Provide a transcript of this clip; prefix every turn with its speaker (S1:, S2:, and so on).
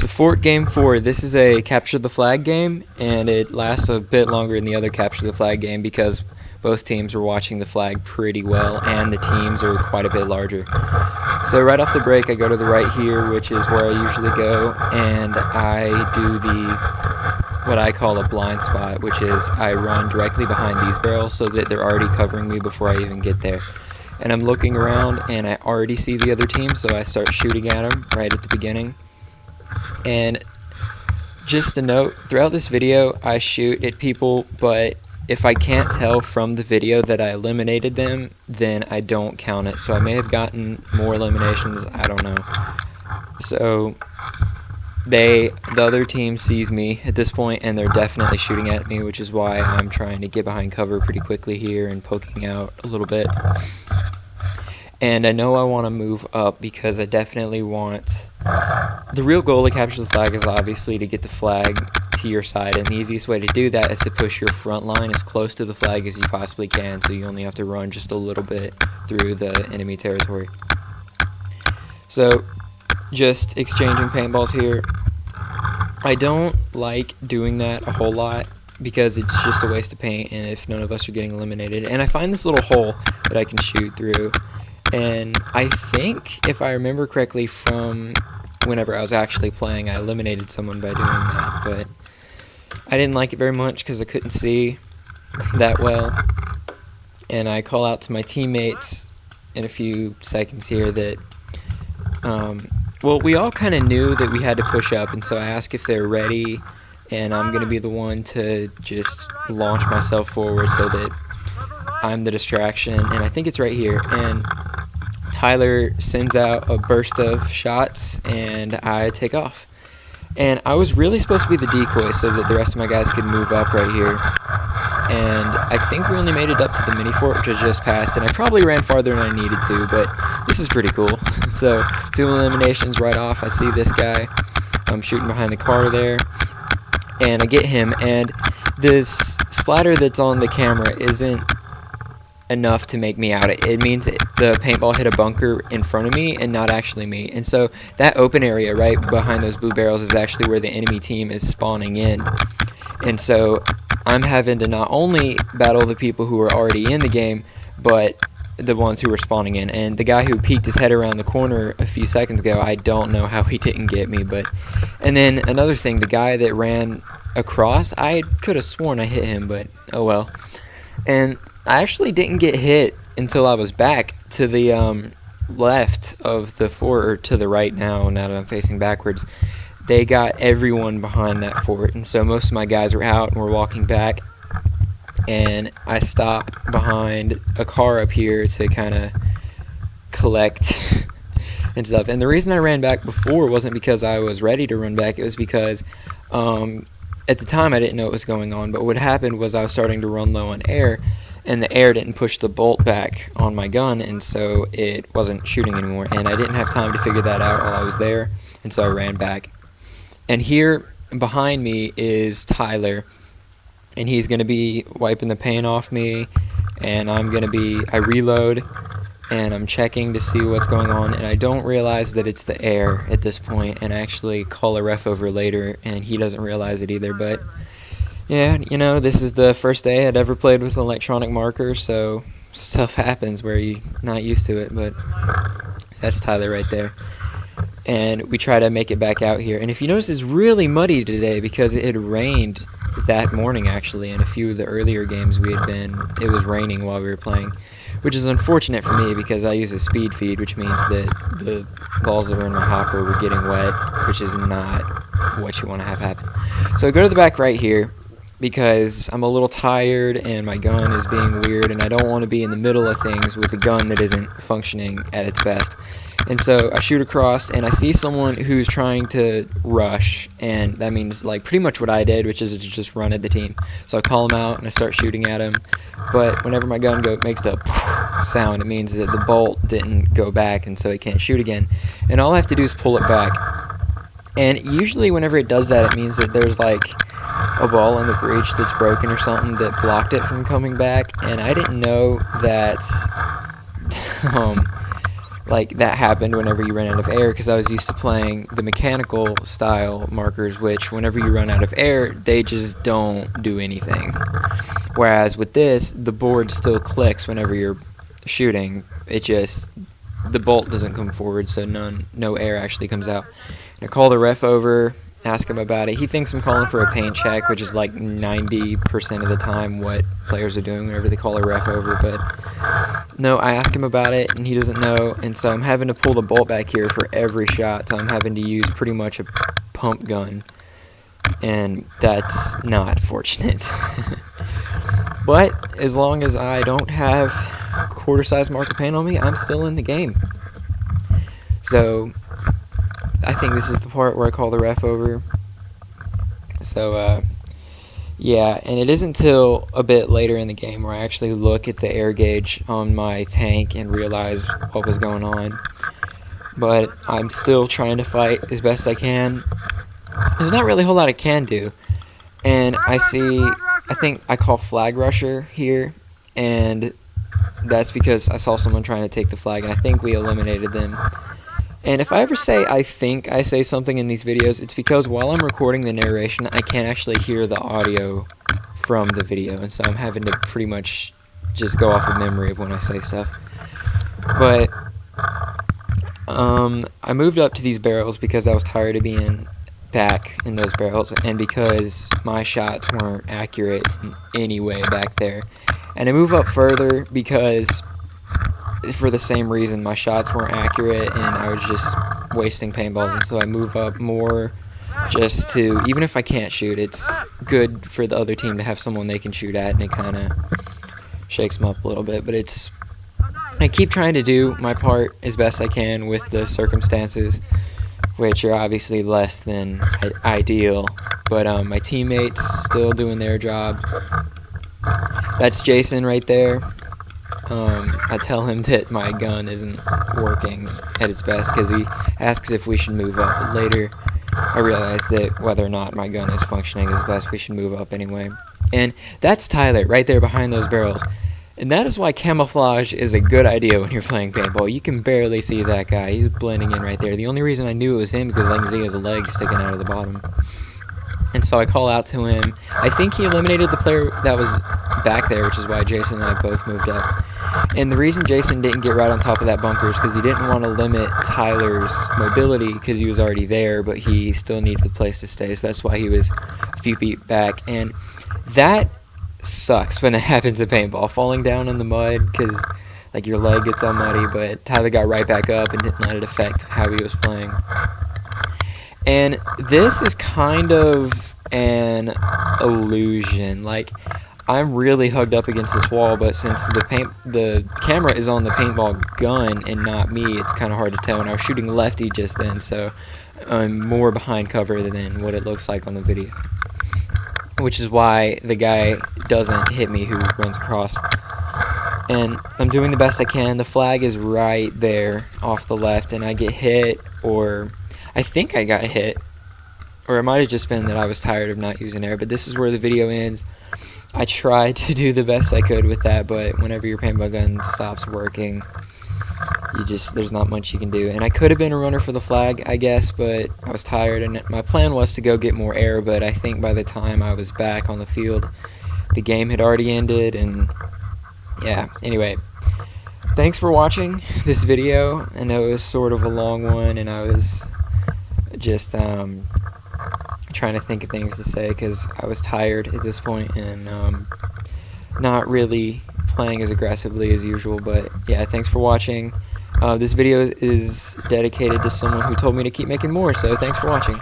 S1: So Fort Game 4, this is a capture the flag game, and it lasts a bit longer than the other capture the flag game because both teams are watching the flag pretty well, and the teams are quite a bit larger. So right off the break, I go to the right here, which is where I usually go, and I do what I call a blind spot, which is I run directly behind these barrels so that they're already covering me before I even get there. And I'm looking around, and I already see the other team, so I start shooting at them right at the beginning. And just a note, throughout this video, I shoot at people, but if I can't tell from the video that I eliminated them, then I don't count it. So I may have gotten more eliminations, I don't know. So the other team sees me at this point, and they're definitely shooting at me, which is why I'm trying to get behind cover pretty quickly here and poking out a little bit. And I know I want to move up because I definitely want... The real goal to capture the flag is obviously to get the flag to your side, and the easiest way to do that is to push your front line as close to the flag as you possibly can, so you only have to run just a little bit through the enemy territory. So, just exchanging paintballs here. I don't like doing that a whole lot because it's just a waste of paint, and if none of us are getting eliminated. And I find this little hole that I can shoot through. And I think, if I remember correctly from whenever I was actually playing, I eliminated someone by doing that, but I didn't like it very much because I couldn't see that well. And I call out to my teammates in a few seconds here that, well, we all kind of knew that we had to push up, and so I asked if they're ready, and I'm going to be the one to just launch myself forward so that I'm the distraction, and I think it's right here. And Tyler sends out a burst of shots, and I take off. And I was really supposed to be the decoy so that the rest of my guys could move up right here. And I think we only made it up to the mini fort, which I just passed, and I probably ran farther than I needed to, but this is pretty cool. So 2 eliminations right off. I see this guy. I'm shooting behind the car there, and I get him, and this splatter that's on the camera isn't enough to make me out. It means the paintball hit a bunker in front of me and not actually me. And so that open area right behind those blue barrels is actually where the enemy team is spawning in. And so I'm having to not only battle the people who are already in the game, but the ones who are spawning in. And the guy who peeked his head around the corner a few seconds ago, I don't know how he didn't get me. And then another thing, the guy that ran across, I could have sworn I hit him, but oh well. And I actually didn't get hit until I was back to the left of the fort, or to the right now that I'm facing backwards. They got everyone behind that fort, and so most of my guys were out and were walking back. And I stopped behind a car up here to kind of collect and stuff. And the reason I ran back before wasn't because I was ready to run back. It was because at the time I didn't know what was going on. But what happened was I was starting to run low on air, and the air didn't push the bolt back on my gun, and so it wasn't shooting anymore. And I didn't have time to figure that out while I was there, and so I ran back. And here behind me is Tyler, and he's going to be wiping the paint off me, and I reload, and I'm checking to see what's going on, and I don't realize that it's the air at this point, and I actually call a ref over later, and he doesn't realize it either. But yeah, you know, this is the first day I'd ever played with an electronic marker, so stuff happens where you're not used to it. But that's Tyler right there. And we try to make it back out here. And if you notice, it's really muddy today because it had rained that morning, actually. In a few of the earlier games it was raining while we were playing, which is unfortunate for me because I use a speed feed, which means that the balls that were in my hopper were getting wet, which is not what you want to have happen. So I go to the back right here, because I'm a little tired and my gun is being weird, and I don't want to be in the middle of things with a gun that isn't functioning at its best. And so I shoot across, and I see someone who's trying to rush, and that means like pretty much what I did, which is to just run at the team. So I call him out and I start shooting at him, but whenever my gun makes the sound, it means that the bolt didn't go back, and so it can't shoot again. And all I have to do is pull it back. And usually whenever it does that, it means that there's like a ball in the breach that's broken or something that blocked it from coming back. And I didn't know that like that happened whenever you ran out of air, because I was used to playing the mechanical style markers, which whenever you run out of air, they just don't do anything. Whereas with this, the board still clicks whenever you're shooting. It just, the bolt doesn't come forward, so no air actually comes out. And I call the ref over, ask him about it. He thinks I'm calling for a paint check, which is like 90% of the time what players are doing whenever they call a ref over, but no, I ask him about it, and he doesn't know, and so I'm having to pull the bolt back here for every shot, so I'm having to use pretty much a pump gun, and that's not fortunate. But as long as I don't have quarter-size marker paint on me, I'm still in the game. So I think this is the part where I call the ref over. So yeah, and it isn't until a bit later in the game where I actually look at the air gauge on my tank and realize what was going on. But I'm still trying to fight as best I can. There's not really a whole lot I can do. And I think I call flag rusher here, and that's because I saw someone trying to take the flag, and I think we eliminated them. And if I ever say I think I say something in these videos, it's because while I'm recording the narration, I can't actually hear the audio from the video, and so I'm having to pretty much just go off of memory of when I say stuff. But I moved up to these barrels because I was tired of being back in those barrels, and because my shots weren't accurate in any way back there. And I move up further because, for the same reason, my shots weren't accurate and I was just wasting paintballs, and so I move up more just to, even if I can't shoot, it's good for the other team to have someone they can shoot at, and it kind of shakes them up a little bit. But I keep trying to do my part as best I can with the circumstances, which are obviously less than ideal, but my teammates still doing their job. That's Jason right there. I tell him that my gun isn't working at its best because he asks if we should move up, but later I realized that whether or not my gun is functioning as best, we should move up anyway. And that's Tyler right there behind those barrels. And that is why camouflage is a good idea when you're playing paintball. You can barely see that guy. He's blending in right there. The only reason I knew it was him because I can see his legs sticking out of the bottom. And so I call out to him. I think he eliminated the player that was back there, which is why Jason and I both moved up. And the reason Jason didn't get right on top of that bunker is because he didn't want to limit Tyler's mobility because he was already there, but he still needed a place to stay. So that's why he was a few feet back. And that sucks when it happens in paintball, falling down in the mud because like your leg gets all muddy, but Tyler got right back up and didn't let it affect how he was playing. And this is kind of an illusion. Like, I'm really hugged up against this wall, but since the camera is on the paintball gun and not me, it's kind of hard to tell. And I was shooting lefty just then, so I'm more behind cover than what it looks like on the video, which is why the guy doesn't hit me who runs across. And I'm doing the best I can. The flag is right there off the left, and I get hit, or I think I got hit, or it might have just been that I was tired of not using air, but this is where the video ends. I tried to do the best I could with that, but whenever your paintball gun stops working, there's not much you can do. And I could have been a runner for the flag, I guess, but I was tired, and my plan was to go get more air, but I think by the time I was back on the field, the game had already ended, and yeah, anyway. Thanks for watching this video. I know it was sort of a long one, and I was just trying to think of things to say because I was tired at this point and not really playing as aggressively as usual. But yeah, thanks for watching. This video is dedicated to someone who told me to keep making more, so thanks for watching.